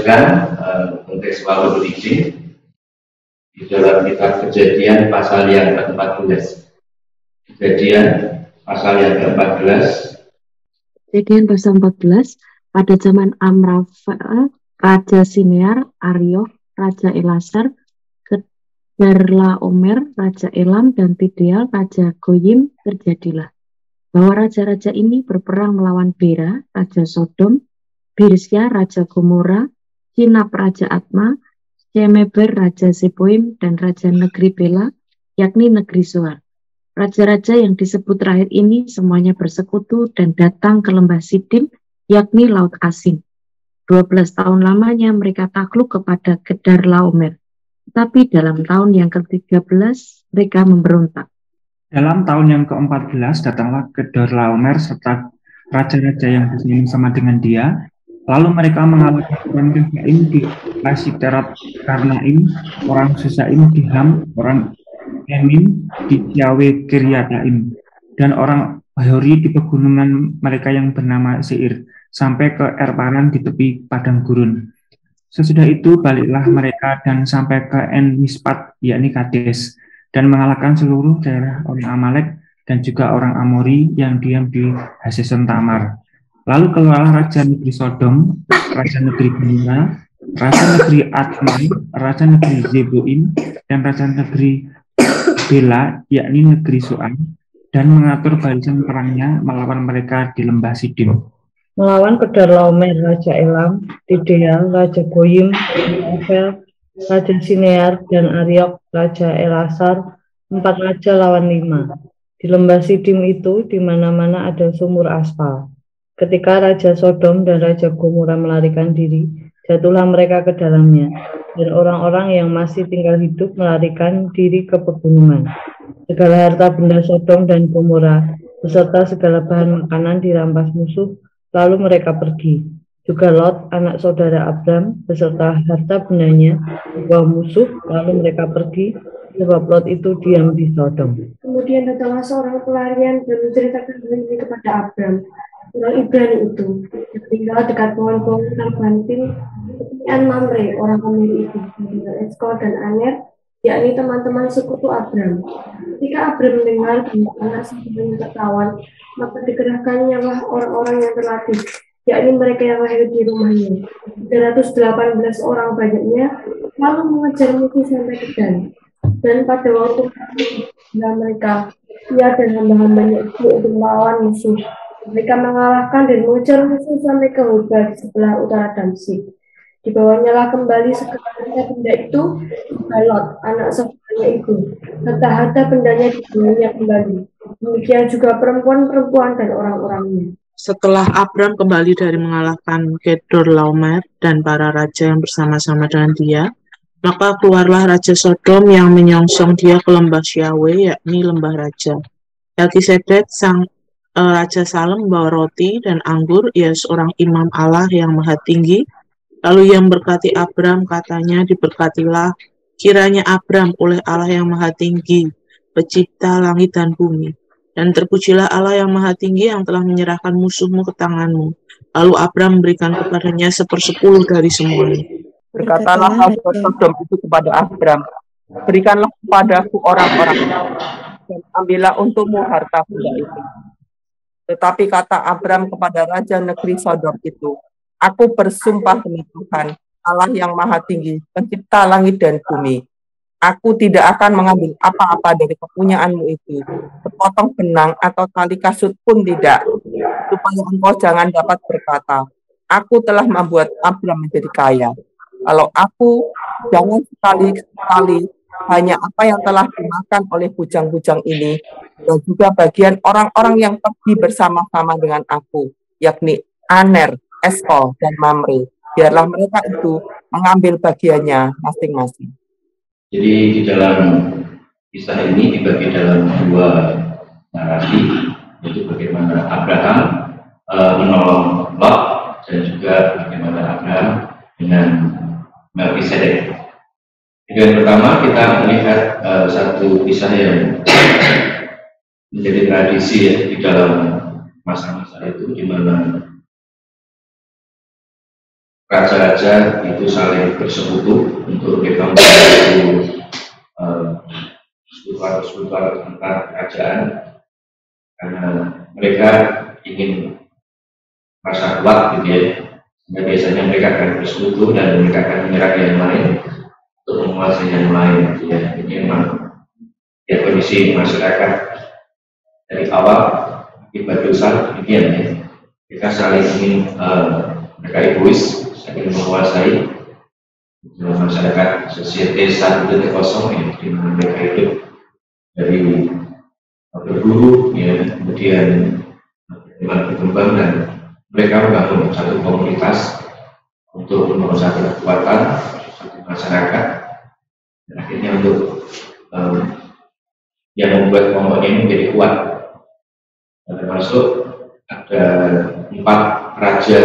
lanjutkan konteks waktu berikut di dalam kitab Kejadian pasal yang ke-14. Kejadian pasal yang ke-14. Kejadian pasal 14. Pada zaman Amraphel, Raja Sinear, Ariok, Raja Elasar, Kedorlaomer, Raja Elam, dan Tideal, Raja Goyim, terjadilah bahwa raja-raja ini berperang melawan Bera, Raja Sodom, Birsya, Raja Gomora, Sinab, Raja Atma, Shemeber, Raja Seboim, dan Raja Negeri Bela, yakni Negeri Zoar. Raja-raja yang disebut terakhir ini semuanya bersekutu dan datang ke lembah Sidim, yakni Laut Asin. 12 tahun lamanya mereka takluk kepada Kedorlaomer. Tetapi dalam tahun yang ke-13 mereka memberontak. Dalam tahun yang ke-14 datanglah Kedorlaomer serta raja-raja yang bersama dengan dia. Lalu mereka mengalahkan orang Refaim di Asiterat Karnaim, orang Susaim di Ham, orang Emim di Yawe Kiryataim, dan orang Bahori di pegunungan mereka yang bernama Seir, sampai ke Erparan di tepi padang gurun. Sesudah itu baliklah mereka dan sampai ke En Mispat, yakni Kades, dan mengalahkan seluruh daerah orang Amalek dan juga orang Amori yang diam di Haseson Tamar. Lalu keluarlah Raja Negeri Sodom, Raja Negeri Gomora, Raja Negeri Atma, Raja Negeri Zeboim, dan Raja Negeri Bela, yakni Negeri Zoar, dan mengatur barisan perangnya melawan mereka di lembah Sidim. Melawan Kedorlaomer, Raja Elam, Tideal, Raja Goyim, Amraphel, Raja Sinear, dan Ariok, Raja Elasar, 4 raja lawan 5. Di lembah Sidim itu, di mana-mana ada sumur aspal. Ketika Raja Sodom dan Raja Gomora melarikan diri, jatuhlah mereka ke dalamnya, dan orang-orang yang masih tinggal hidup melarikan diri ke pegunungan. Segala harta benda Sodom dan Gomora, beserta segala bahan makanan dirampas musuh, lalu mereka pergi. Juga Lot, anak saudara Abram, beserta harta bendanya, dibawa musuh, lalu mereka pergi, sebab Lot itu diam di Sodom. Kemudian datanglah seorang pelarian dan menceritakan hal ini kepada Abram, orang Ibrani itu, yang tinggal dekat pohon-pohon Tarbantin, kemudian Mamre, orang Amori itu, dengan Eskol dan Aner, yakni teman-teman sekutu Abram. Ketika Abram mendengar bahwa anak sambungan tertawan, maka dikerahkannya lah orang-orang yang terlatih, yakni mereka yang lahir di rumahnya. 318 orang banyaknya, lalu mengejar musuh sampai ke Dan. Dan pada waktu mereka, ia dan hamba-hambanya itu untuk melawan musuh. Mereka mengalahkan dan mengejar musuh sampai ke Hoba di sebelah utara Damsik. Dibawanya lah kembali segala benda itu Lot, anak saudaranya itu, serta harta bendanya dibawanya kembali. Demikian juga perempuan-perempuan dan orang-orangnya. Setelah Abram kembali dari mengalahkan Kedorlaomer dan para raja yang bersama-sama dengan dia, maka keluarlah Raja Sodom yang menyongsong dia ke lembah Syawe, yakni lembah raja. Melkisedek sang Raja Salem membawa roti dan anggur, ia seorang imam Allah yang maha tinggi. Lalu ia memberkati Abram, katanya, diberkatilah kiranya Abram oleh Allah yang maha tinggi, pencipta langit dan bumi. Dan terpujilah Allah yang maha tinggi yang telah menyerahkan musuhmu ke tanganmu. Lalu Abram memberikan kepadanya 1/10 dari semuanya. Berkatalah Raja Sodom itu kepada Abram, berikanlah kepadaku orang-orang dan ambillah untukmu harta benda itu. Tetapi kata Abram kepada Raja Negeri Sodom itu, aku bersumpah demi Tuhan, Allah yang maha tinggi, pencipta langit dan bumi, aku tidak akan mengambil apa-apa dari kepunyaanmu itu, sepotong benang atau tali kasut pun tidak, supaya engkau jangan dapat berkata, aku telah membuat Abram menjadi kaya. Kalau aku, jangan sekali-sekali hanya apa yang telah dimakan oleh bujang-bujang ini, dan juga bagian orang-orang yang pergi bersama-sama dengan aku, yakni Aner, Eskol, dan Mamre. Biarlah mereka itu mengambil bagiannya masing-masing. Jadi di dalam kisah ini dibagi dalam 2 narasi, yaitu bagaimana Abraham menolong Lot dan juga bagaimana Abraham dengan Melkisedek. Yang pertama kita melihat satu kisah yang menjadi tradisi ya di dalam masa-masa itu, di mana raja-raja itu saling bersekutu untuk mereka membantu sekutu antar kerajaan, karena mereka ingin merasa kuat gitu ya. Sehingga biasanya mereka akan bersekutu dan mereka akan menyerang yang lain untuk menguasai yang lain gitu ya. Ini memang ya kondisi masyarakat dari awal akibat dosa demikian ya. Mereka saling ingin mereka egois, saling menguasai masyarakat society 1.0 ya, di mana mereka hidup dari berburu ya, kemudian berkembang dan mereka membangun satu komunitas untuk membangun satu kekuatan satu masyarakat, dan akhirnya untuk yang membuat kelompok ini menjadi kuat. Termasuk ada 4 raja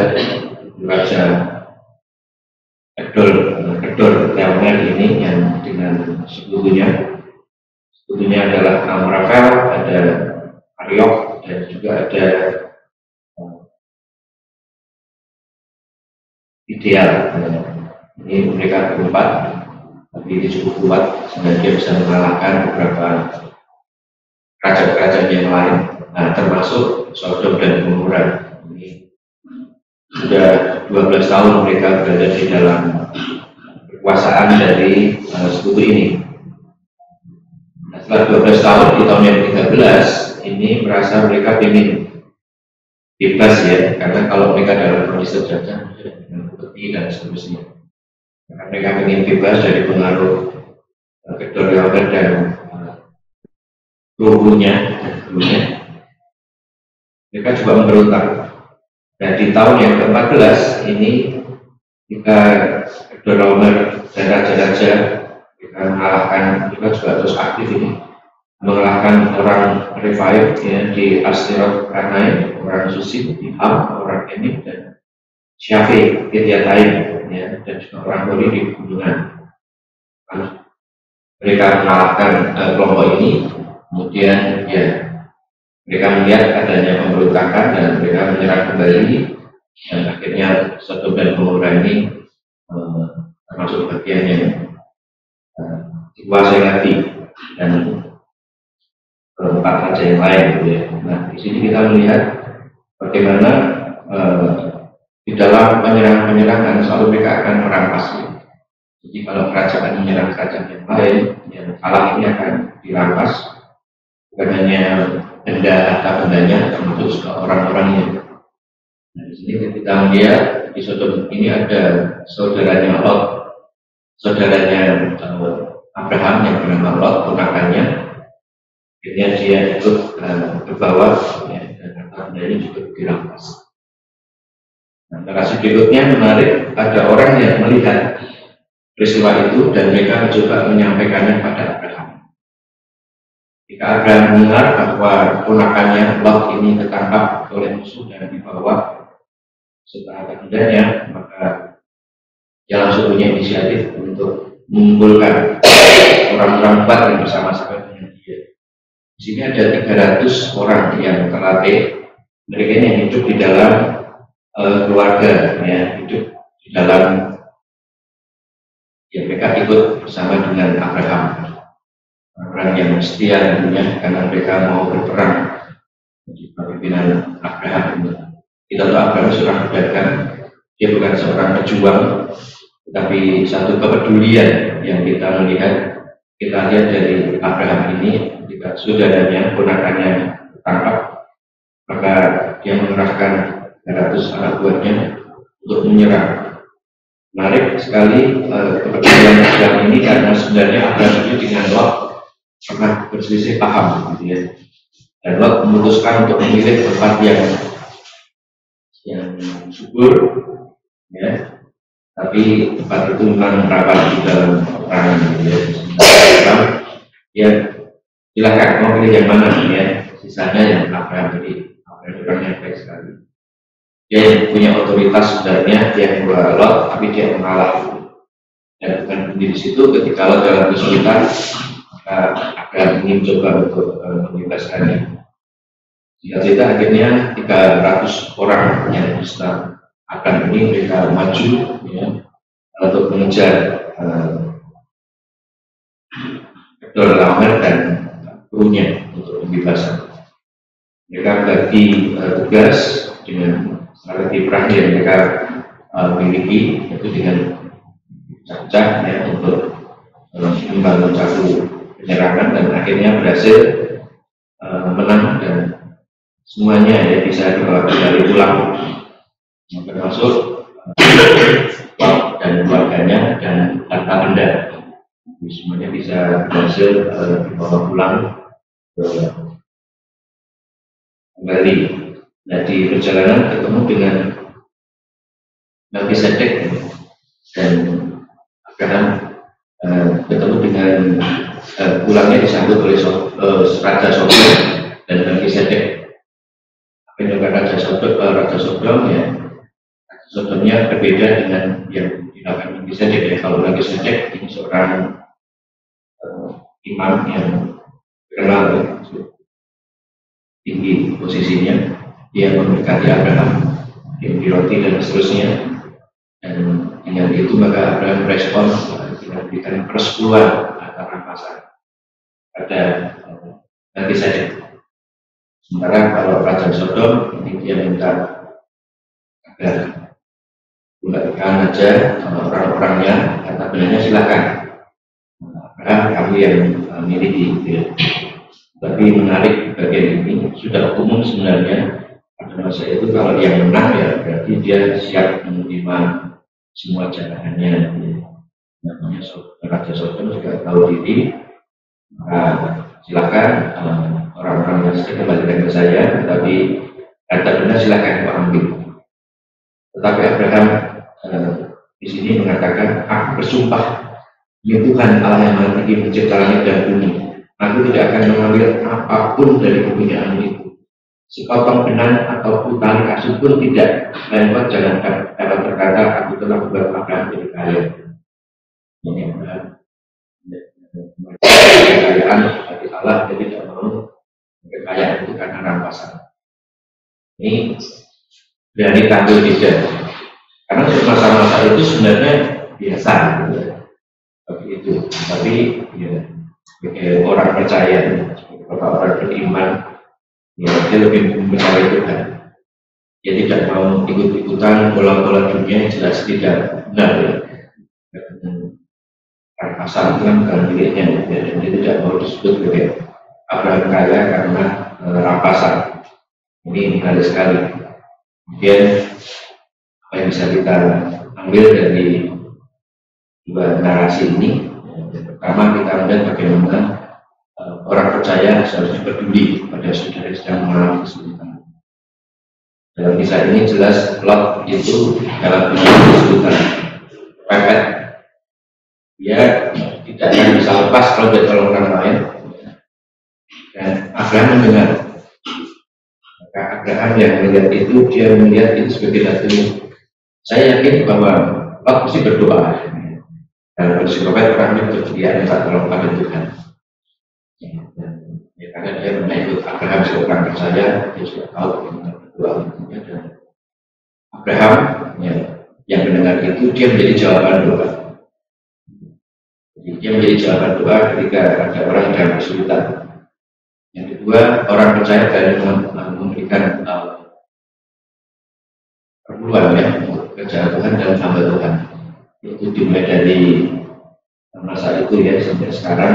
Kedor Laomer ini yang dengan sekutunya adalah Amraphel, ada Ariok, dan juga ada Ideal. Ini mereka berempat, tapi ini cukup kuat sehingga dia bisa mengalahkan beberapa kerajaan-kerajaan yang lain. Nah, termasuk Sodom dan Gomora. Ini sudah 12 tahun mereka berada di dalam kekuasaan dari sekutu ini. Nah, setelah 12 tahun, di tahun yang 13 ini merasa mereka ingin bebas ya, karena kalau mereka dalam kondisi terjajah dengan bukti dan seterusnya, karena mereka ingin bebas dari pengaruh Kedor Laomer dan gurunya. Mereka juga memberontak. Dan di tahun yang ke-14 ini kita Kedor Laomer dan raja-raja kita mengalahkan, kita juga terus aktif ini mengalahkan orang Rephaim ya, di Astirot Karnaim, orang Susim, di Ham, orang Enik, dan Syafi, Kiriataim ya, dan juga orang Hori di gunungan. Mereka mengalahkan kelompok ini, kemudian ya mereka melihat adanya pemberontakan dan mereka menyerang kembali, dan akhirnya Sodom dan Gomora ini termasuk bagian yang dikuasai lagi dan 4 raja yang lain gitu ya. Nah, di sini kita melihat bagaimana di dalam penyerangan selalu mereka akan merampas. Jadi kalau kerajaan menyerang kerajaan yang lain, yang kalah ini akan dirampas, bukan hanya benda harta bendanya, termasuk juga orang-orangnya. Nah, di sini kita melihat di Sodom ini ada saudaranya Lot, saudaranya Abraham yang bernama Lot, ponakannya. Akhirnya dia ikut ke bawah ya, dan harta bendanya juga dirampas. Nah, narasi berikutnya menarik, ada orang yang melihat peristiwa itu dan mereka mencoba menyampaikannya pada Abraham. Jika Abraham mendengar bahwa ponakannya Lot ini tertangkap oleh musuh dan dibawa serta harta bendanya, maka dia langsung punya inisiatif untuk mengumpulkan orang-orang kuat yang bersama-sama dengan dia. Di sini ada 300 orang yang terlatih. Mereka yang hidup di dalam keluarga, ya, hidup di dalam, ya, mereka ikut bersama dengan Abraham, orang yang setia tentunya, karena mereka mau berperang di pimpinan Abraham. Kita tahu Abraham seorang pedagang, dia bukan seorang pejuang, tetapi satu kepedulian yang kita lihat dari Abraham ini. Jika saudaranya, ponakannya tertangkap, maka dia mengerahkan 300 anak buahnya untuk menyerang. Menarik sekali kepedulian Abraham ini, karena sebenarnya Abraham ini dengan Lot pernah berselisih paham, gitu ya. Dan Lot memutuskan untuk memilih tempat yang subur, ya. Tapi tempat itu memang rawan di dalam peperangan, gitu ya. Ya, silakan mau pilih yang mana ya. Sisanya yang Abraham tadi, Abraham orangnya baik sekali. Dia yang punya otoritas sebenarnya, dia yang membawa Lot, tapi dia mengalah. Dan bukan di situ ketika Lot dalam kesulitan, maka Abraham ingin mencoba untuk membebaskannya. Sehingga kita akhirnya 300 orang yang Islam akan ini mereka maju ya, untuk mengejar Kedorlaomer dan krunya untuk pembebasan. Mereka bagi tugas dengan strategi perang yang mereka miliki, yaitu dengan cacah ya, untuk membangun satu penyerangan dan akhirnya berhasil menang dan semuanya ya bisa kembali pulang, termasuk dan keluarganya dan harta benda. Semuanya bisa berhasil dibawa pulang kembali. Nah, di perjalanan ketemu dengan Melkisedek dan Abraham ketemu dengan pulangnya disambut oleh Raja Sodom dan Melkisedek. Apa yang Raja Sodom ya, Raja Sodomnya berbeda dengan yang dilakukan Melkisedek ya. Kalau Melkisedek ini seorang imam yang terkenal ya, tinggi posisinya, dia memberkati Abraham, dia roti dan seterusnya. Dan dengan itu maka Abraham respon dengan memberikan persepuluhan atau rampasan pada Melkisedek. Sementara kalau Raja Sodom ini dia minta agar kembalikan aja orang-orangnya, kata benarnya silakan. Kami yang miliki ya. Tapi menarik bagian ini sudah umum sebenarnya pada masa itu, kalau yang menang ya berarti dia siap menerima semua jabatannya ya. Namanya Raja Sodom juga tahu diri, silakan orang-orang yang sedang kembalikan ke saya, tetapi harta benda silakan kau ambil. Tetapi Abraham di sini mengatakan, aku bersumpah demi Tuhan Allah yang Maha Tinggi mencipta langit dan bumi, aku tidak akan mengambil apapun dari kepunyaan itu, sepotong benang ataupun tali kasut pun tidak, melainkan jangan dapat berkata aku telah membuat Abraham jadi kaya. Ini Abraham kekayaan bagi Allah, dia tidak mau kekayaan itu karena rampasan. Ini berani tampil tidak, karena untuk masa-masa itu sebenarnya biasa gitu. Begitu, tapi ya sebagai orang percaya, sebagai orang beriman, ya dia lebih mencari Tuhan. Dia tidak mau ikut-ikutan bola-bola dunia yang jelas tidak benar ya. Rampasan itu kan bukan miliknya, ya, dan dia tidak mau disebut sebagai Abraham kaya karena rampasan. Ini menarik sekali. Kemudian apa yang bisa kita ambil dari dua narasi ini? Yang pertama, kita melihat bagaimana orang percaya seharusnya peduli pada saudara yang sedang mengalami kesulitan. Dalam kisah ini jelas Lot itu dalam kesulitan pepet. Dia tidak akan bisa lepas kalau dia tolong orang lain. Dan Abraham mendengar. Maka Abraham yang melihat itu, dia melihat itu sebagai satu. Saya yakin bahwa Lot mesti berdoa. Dan bersikapnya orang itu dia minta tolong pada Tuhan. Ya, karena dia pernah ikut Abraham seorang percaya, dia sudah tahu bagaimana berdoa tentunya. Dan Abraham ya, yang mendengar itu dia menjadi jawaban doa. Jadi dia menjadi jawaban doa ketika ada orang yang kesulitan. Yang kedua, orang percaya dan memberikan perpuluhan ya untuk kerjaan Tuhan dan hamba Tuhan. Itu dimulai dari masa itu ya sampai sekarang.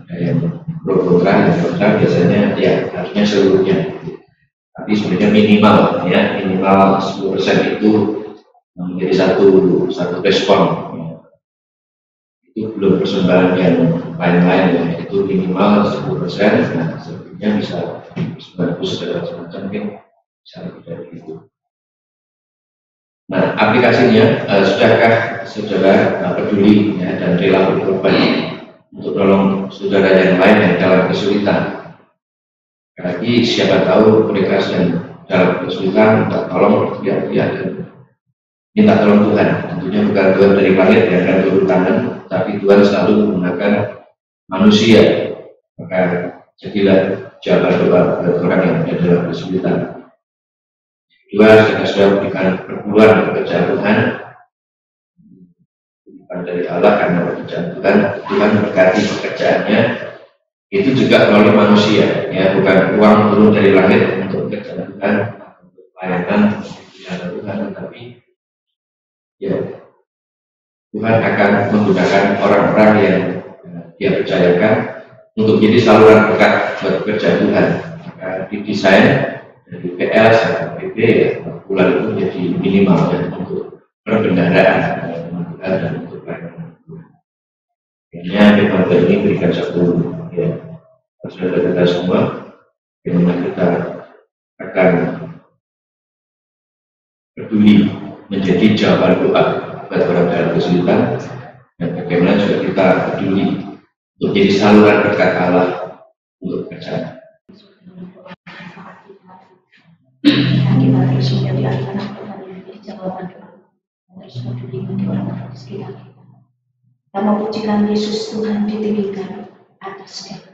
Ada yang pro kontra, yang kontra biasanya ya harusnya seluruhnya. Tapi sebenarnya minimal 10% itu menjadi satu respon. Itu belum persembahan yang lain-lain ya, itu minimal 10%. Nah, sebetulnya bisa 90 segala macam mungkin bisa lebih dari itu. Nah, aplikasinya, sudahkah saudara peduli ya, dan rela berkorban untuk tolong saudara yang lain yang dalam kesulitan? Lagi siapa tahu mereka sedang dalam kesulitan, minta tolong berteriak-teriak dan minta tolong Tuhan. Tentunya bukan Tuhan dari langit yang akan turun tangan, tapi Tuhan selalu menggunakan manusia. Maka jadilah jawaban doa buat orang yang ada dalam kesulitan. Kedua, saudara berikan perpuluhan pekerjaan Tuhan, bukan dari Allah karena pekerjaan Tuhan berkati pekerjaannya. Itu juga melalui manusia, ya, bukan uang turun dari langit untuk pekerjaan Tuhan, untuk pelayanan, Tuhan, tetapi ya Tuhan akan menggunakan orang-orang yang Dia percayakan untuk jadi saluran berkat buat pekerjaan Tuhan. Maka didesain dari PL sampai PP, ya, bulan itu menjadi minimal ya, untuk perbendaharaan Tuhan dan untuk pelayanan Tuhan. Akhirnya firman Tuhan ini berikan satu, ya, saudara kita semua, bagaimana kita akan peduli menjadi jawaban doa buat orang dalam kesulitan, dan bagaimana juga kita peduli untuk jadi saluran berkat Allah untuk pekerjaan. Kita terus menjadi anak-anak Tuhan yang menjadi jawaban doa, terus peduli bagi orang-orang di sekitar kita. Kita memujikan Yesus Tuhan ditinggikan atas segala.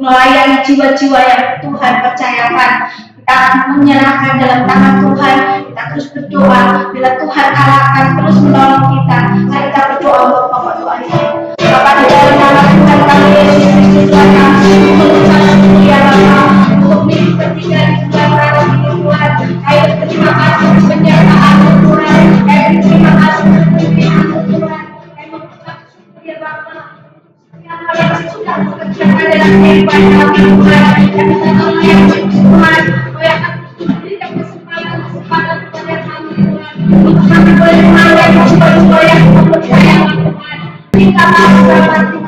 melayani jiwa-jiwa yang Tuhan percayakan. Kita menyerahkan dalam tangan Tuhan. Kita terus berdoa. Bila Tuhan arahkan terus menolong kita, mari kita berdoa untuk pokok doa ini. Bapa di dalam nama Tuhan kami Yesus Kristus Tuhan kami mengucapkan mulia Bapa untuk minggu ketiga di bulan Ramadan ini Tuhan. Kami berterima kasih atas penyertaan Tuhan. Kami berterima kasih atas pemberian Tuhan. Kami mengucap syukur ya Bapa. Yang sudah bekerjakan dalam kehidupan kami Tuhan. Kami menolong yang Tuhan. Yang akan memberikan kesempatan kepada kami Tuhan. Untuk kami boleh melayani jiwa-jiwa yang mempercayakan Tuhan. Kita bersama Tuhan.